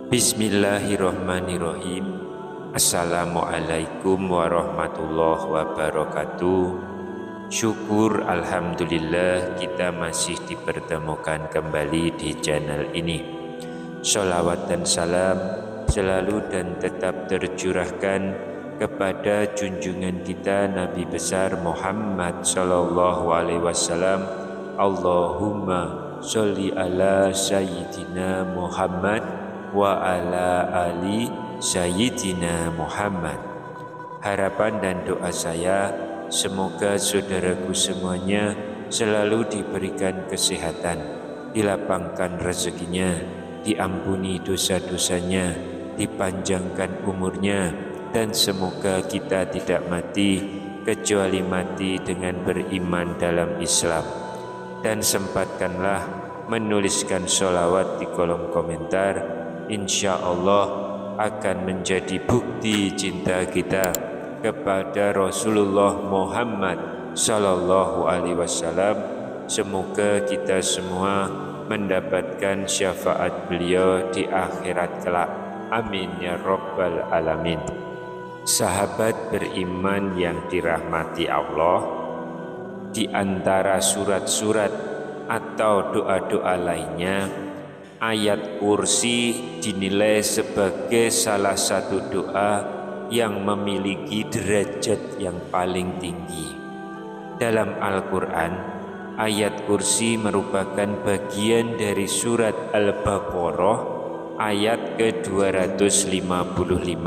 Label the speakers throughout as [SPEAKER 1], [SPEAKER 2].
[SPEAKER 1] Bismillahirrahmanirrahim. Assalamualaikum warahmatullahi wabarakatuh. Syukur alhamdulillah kita masih dipertemukan kembali di channel ini. Sholawat dan salam selalu dan tetap tercurahkan kepada junjungan kita Nabi besar Muhammad sallallahu alaihi wasallam. Allahumma sholli ala sayyidina Muhammad wa ala ali sayyidina Muhammad. Harapan dan doa saya, semoga saudaraku semuanya selalu diberikan kesehatan, dilapangkan rezekinya, diampuni dosa-dosanya, dipanjangkan umurnya, dan semoga kita tidak mati kecuali mati dengan beriman dalam Islam. Dan sempatkanlah menuliskan sholawat di kolom komentar. Insya Allah akan menjadi bukti cinta kita kepada Rasulullah Muhammad sallallahu alaihi wasallam. Semoga kita semua mendapatkan syafaat beliau di akhirat kelak. Amin ya rabbal alamin. Sahabat beriman yang dirahmati Allah, di antara surat-surat atau doa-doa lainnya, ayat kursi dinilai sebagai salah satu doa yang memiliki derajat yang paling tinggi. Dalam Al-Quran, ayat kursi merupakan bagian dari surat Al-Baqarah ayat ke-255.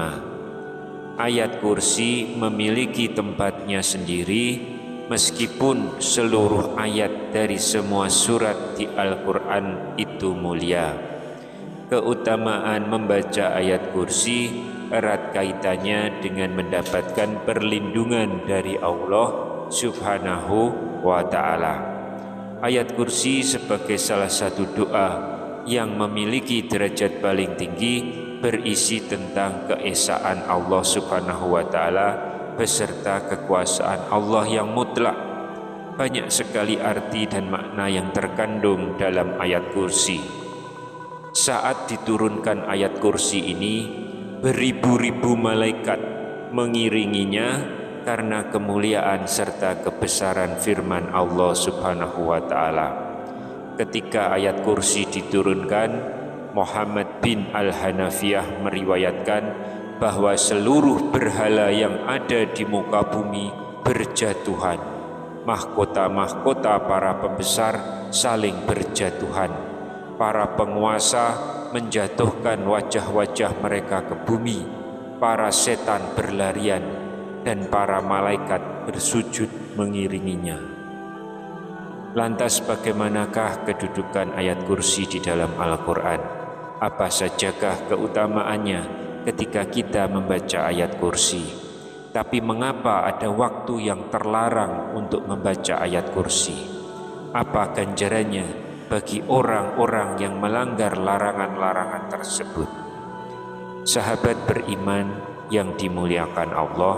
[SPEAKER 1] Ayat kursi memiliki tempatnya sendiri, meskipun seluruh ayat dari semua surat di Al-Quran itu mulia. Keutamaan membaca ayat kursi erat kaitannya dengan mendapatkan perlindungan dari Allah Subhanahu wa ta'ala. Ayat kursi sebagai salah satu doa yang memiliki derajat paling tinggi, berisi tentang keesaan Allah Subhanahu wa ta'ala beserta kekuasaan Allah yang mutlak. Banyak sekali arti dan makna yang terkandung dalam ayat kursi. Saat diturunkan ayat kursi ini, beribu-ribu malaikat mengiringinya karena kemuliaan serta kebesaran firman Allah Subhanahu wa ta'ala. Ketika ayat kursi diturunkan, Muhammad bin Al-Hanafiyah meriwayatkan bahwa seluruh berhala yang ada di muka bumi berjatuhan. Mahkota-mahkota para pembesar saling berjatuhan. Para penguasa menjatuhkan wajah-wajah mereka ke bumi. Para setan berlarian dan para malaikat bersujud mengiringinya. Lantas bagaimanakah kedudukan ayat kursi di dalam Al-Quran? Apa sajakah keutamaannya ketika kita membaca ayat kursi? Tapi mengapa ada waktu yang terlarang untuk membaca ayat kursi? Apa ganjarannya bagi orang-orang yang melanggar larangan-larangan tersebut? Sahabat beriman yang dimuliakan Allah,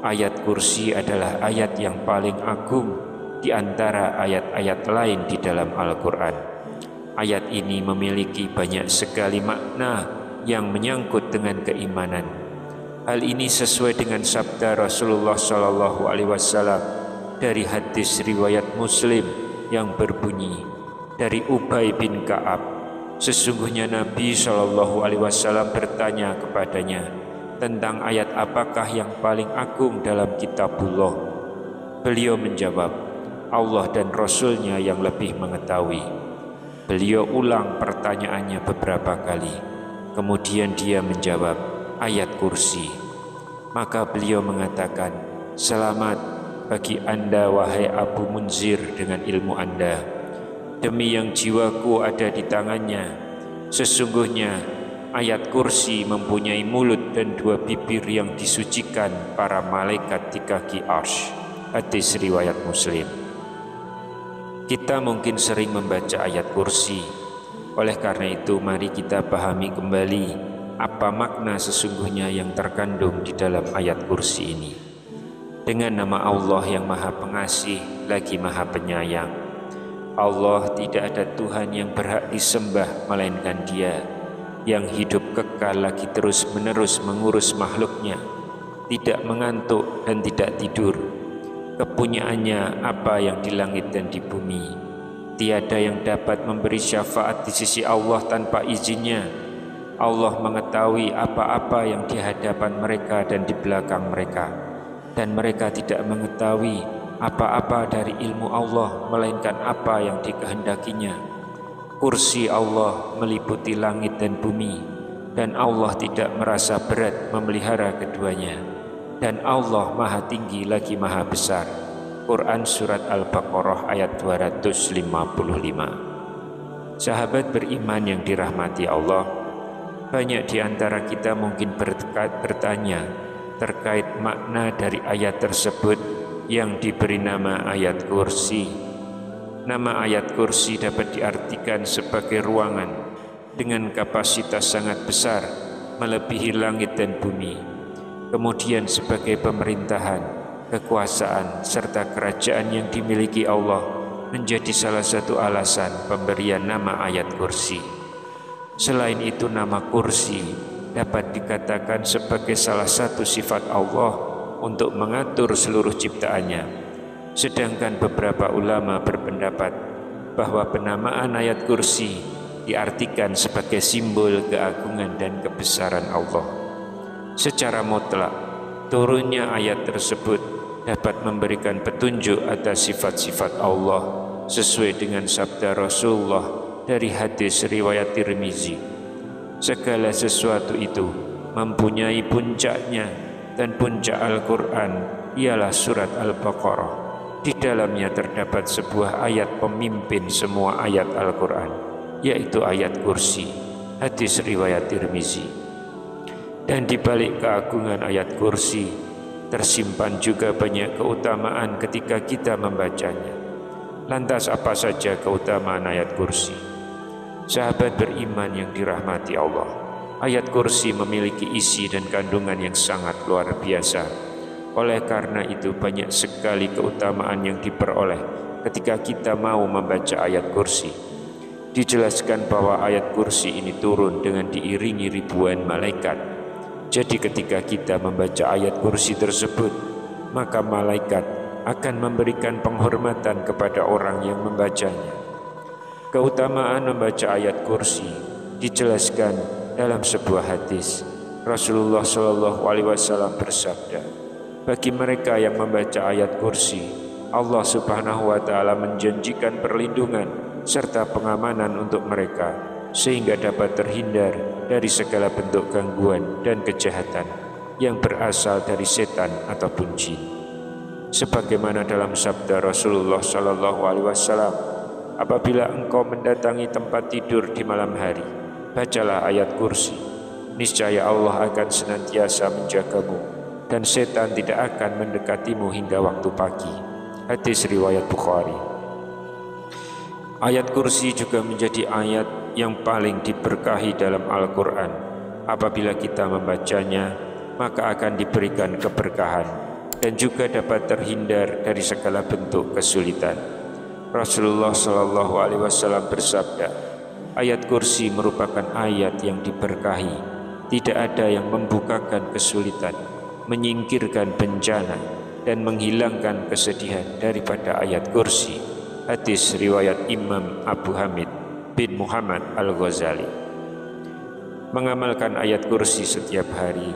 [SPEAKER 1] ayat kursi adalah ayat yang paling agung di antara ayat-ayat lain di dalam Al-Quran. Ayat ini memiliki banyak sekali makna yang menyangkut dengan keimanan. Hal ini sesuai dengan sabda Rasulullah sallallahu alaihi wasallam dari hadis riwayat Muslim yang berbunyi dari Ubay bin Ka'ab, sesungguhnya Nabi sallallahu alaihi wasallam bertanya kepadanya tentang ayat apakah yang paling agung dalam kitabullah. Beliau menjawab, Allah dan Rasulnya yang lebih mengetahui. Beliau ulang pertanyaannya beberapa kali. Kemudian dia menjawab, ayat kursi. Maka beliau mengatakan, selamat bagi anda wahai Abu Munzir dengan ilmu anda. Demi yang jiwaku ada di tangannya, sesungguhnya ayat kursi mempunyai mulut dan dua bibir yang disucikan para malaikat di kaki arsy. Hadis riwayat Muslim. Kita mungkin sering membaca ayat kursi. Oleh karena itu mari kita pahami kembali apa makna sesungguhnya yang terkandung di dalam ayat kursi ini. Dengan nama Allah yang Maha Pengasih lagi Maha Penyayang. Allah tidak ada Tuhan yang berhak disembah melainkan Dia, yang hidup kekal lagi terus-menerus mengurus makhluknya, tidak mengantuk dan tidak tidur. Kepunyaannya apa yang di langit dan di bumi. Tiada yang dapat memberi syafaat di sisi Allah tanpa izinnya. Allah mengetahui apa-apa yang di hadapan mereka dan di belakang mereka, dan mereka tidak mengetahui apa-apa dari ilmu Allah melainkan apa yang dikehendakinya. Kursi Allah meliputi langit dan bumi, dan Allah tidak merasa berat memelihara keduanya, dan Allah Maha Tinggi lagi Maha Besar. Quran Surat Al-Baqarah ayat 255. Sahabat beriman yang dirahmati Allah, banyak di antara kita mungkin bertanya terkait makna dari ayat tersebut yang diberi nama ayat kursi. Nama ayat kursi dapat diartikan sebagai ruangan dengan kapasitas sangat besar, melebihi langit dan bumi. Kemudian sebagai pemerintahan, kekuasaan, serta kerajaan yang dimiliki Allah menjadi salah satu alasan pemberian nama ayat kursi. Selain itu, nama kursi dapat dikatakan sebagai salah satu sifat Allah untuk mengatur seluruh ciptaannya. Sedangkan beberapa ulama berpendapat bahwa penamaan ayat kursi diartikan sebagai simbol keagungan dan kebesaran Allah. Secara mutlak, turunnya ayat tersebut dapat memberikan petunjuk atas sifat-sifat Allah sesuai dengan sabda Rasulullah dari hadis riwayat Tirmizi. Segala sesuatu itu mempunyai puncaknya, dan puncak Al-Quran ialah surat Al-Baqarah. Di dalamnya terdapat sebuah ayat pemimpin semua ayat Al-Quran, yaitu ayat kursi. Hadis riwayat Tirmizi. Dan di balik keagungan ayat kursi tersimpan juga banyak keutamaan ketika kita membacanya. Lantas apa saja keutamaan ayat kursi? Sahabat beriman yang dirahmati Allah, ayat kursi memiliki isi dan kandungan yang sangat luar biasa. Oleh karena itu banyak sekali keutamaan yang diperoleh ketika kita mau membaca ayat kursi. Dijelaskan bahwa ayat kursi ini turun dengan diiringi ribuan malaikat. Jadi ketika kita membaca ayat kursi tersebut, maka malaikat akan memberikan penghormatan kepada orang yang membacanya. Keutamaan membaca ayat kursi dijelaskan dalam sebuah hadis. Rasulullah SAW bersabda, bagi mereka yang membaca ayat kursi, Allah Subhanahu wa Ta'ala menjanjikan perlindungan serta pengamanan untuk mereka, sehingga dapat terhindar dari segala bentuk gangguan dan kejahatan yang berasal dari setan ataupun jin. Sebagaimana dalam sabda Rasulullah SAW, apabila engkau mendatangi tempat tidur di malam hari, bacalah ayat kursi. Niscaya Allah akan senantiasa menjagamu, dan setan tidak akan mendekatimu hingga waktu pagi. Hadis riwayat Bukhari. Ayat kursi juga menjadi ayat yang paling diberkahi dalam Al-Quran. Apabila kita membacanya, maka akan diberikan keberkahan dan juga dapat terhindar dari segala bentuk kesulitan. Rasulullah SAW bersabda, ayat kursi merupakan ayat yang diberkahi. Tidak ada yang membukakan kesulitan, menyingkirkan bencana, dan menghilangkan kesedihan daripada ayat kursi. Hadis riwayat Imam Abu Hamid bin Muhammad Al-Ghazali. Mengamalkan ayat kursi setiap hari,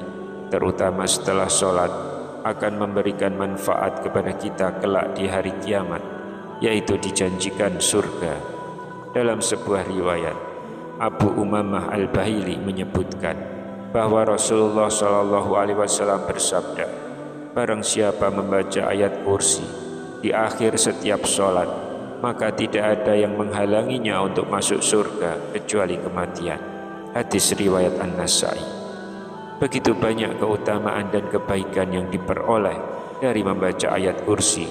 [SPEAKER 1] terutama setelah sholat, akan memberikan manfaat kepada kita kelak di hari kiamat, yaitu dijanjikan surga. Dalam sebuah riwayat, Abu Umamah Al-Bahili menyebutkan bahwa Rasulullah SAW bersabda, barang siapa membaca ayat kursi di akhir setiap sholat, maka tidak ada yang menghalanginya untuk masuk surga kecuali kematian. Hadis riwayat An-Nasai. Begitu banyak keutamaan dan kebaikan yang diperoleh dari membaca ayat kursi.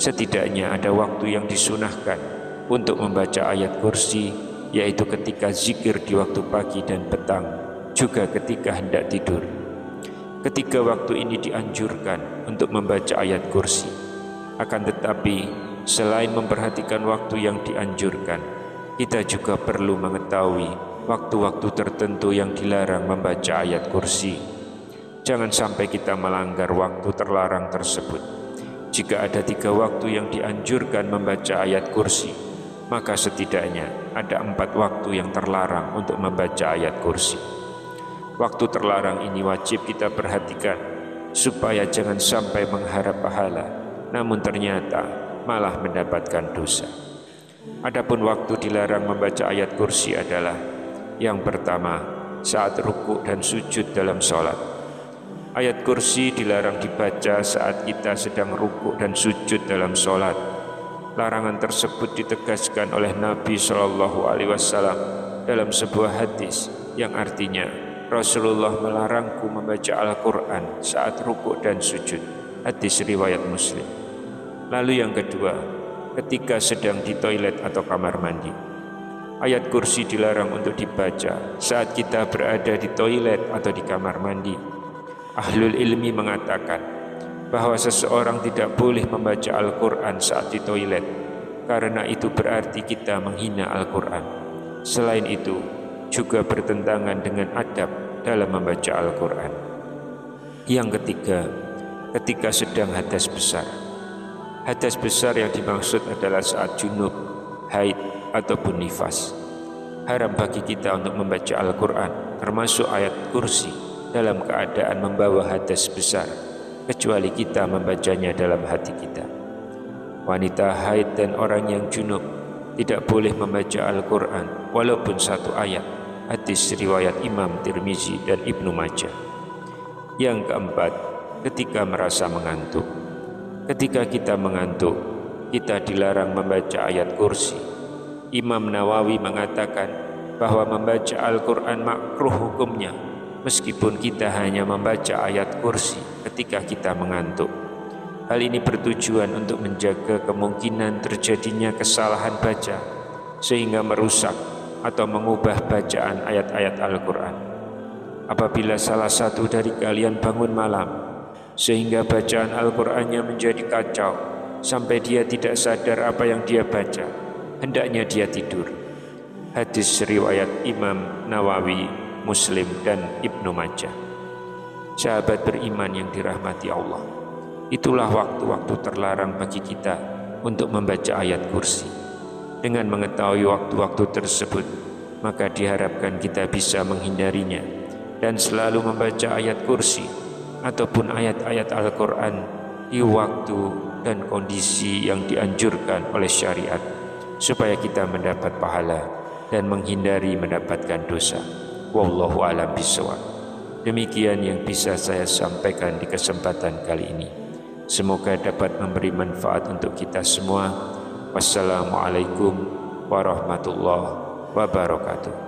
[SPEAKER 1] Setidaknya ada waktu yang disunahkan untuk membaca ayat kursi, yaitu ketika zikir di waktu pagi dan petang, juga ketika hendak tidur. Ketiga waktu ini dianjurkan untuk membaca ayat kursi. Akan tetapi, selain memperhatikan waktu yang dianjurkan, kita juga perlu mengetahui waktu-waktu tertentu yang dilarang membaca ayat kursi. Jangan sampai kita melanggar waktu terlarang tersebut. Jika ada 3 waktu yang dianjurkan membaca ayat kursi, maka setidaknya ada 4 waktu yang terlarang untuk membaca ayat kursi. Waktu terlarang ini wajib kita perhatikan supaya jangan sampai mengharap pahala, namun ternyata malah mendapatkan dosa. Adapun waktu dilarang membaca ayat kursi adalah yang pertama, saat rukuk dan sujud dalam sholat. Ayat kursi dilarang dibaca saat kita sedang rukuk dan sujud dalam sholat. Larangan tersebut ditegaskan oleh Nabi SAW dalam sebuah hadis yang artinya Rasulullah melarangku membaca Al-Quran saat rukuk dan sujud. Hadis riwayat Muslim. Lalu yang kedua, ketika sedang di toilet atau kamar mandi. Ayat kursi dilarang untuk dibaca saat kita berada di toilet atau di kamar mandi. Ahlul ilmi mengatakan bahwa seseorang tidak boleh membaca Al-Quran saat di toilet, karena itu berarti kita menghina Al-Quran. Selain itu, juga bertentangan dengan adab dalam membaca Al-Quran. Yang ketiga, ketika sedang hadas besar. Hadas besar yang dimaksud adalah saat junub, haid, ataupun nifas. Haram bagi kita untuk membaca Al-Quran, termasuk ayat kursi, dalam keadaan membawa hadas besar, kecuali kita membacanya dalam hati kita. Wanita haid dan orang yang junub tidak boleh membaca Al-Quran walaupun 1 ayat. Hadis riwayat Imam Tirmizi dan Ibnu Majah. Yang keempat, ketika merasa mengantuk. Ketika kita mengantuk, kita dilarang membaca ayat kursi. Imam Nawawi mengatakan bahwa membaca Al-Quran makruh hukumnya, meskipun kita hanya membaca ayat kursi ketika kita mengantuk. Hal ini bertujuan untuk menjaga kemungkinan terjadinya kesalahan baca, sehingga merusak atau mengubah bacaan ayat-ayat Al-Quran. Apabila salah satu dari kalian bangun malam, sehingga bacaan Al-Qurannya menjadi kacau, sampai dia tidak sadar apa yang dia baca, hendaknya dia tidur. Hadis riwayat Imam Nawawi, Muslim, dan Ibnu Majah. Sahabat beriman yang dirahmati Allah, itulah waktu-waktu terlarang bagi kita untuk membaca ayat kursi. Dengan mengetahui waktu-waktu tersebut, maka diharapkan kita bisa menghindarinya dan selalu membaca ayat kursi ataupun ayat-ayat Al-Quran di waktu dan kondisi yang dianjurkan oleh syariat, supaya kita mendapat pahala dan menghindari mendapatkan dosa. Wallahu a'lam bishawab. Demikian yang bisa saya sampaikan di kesempatan kali ini. Semoga dapat memberi manfaat untuk kita semua. Wassalamualaikum warahmatullahi wabarakatuh.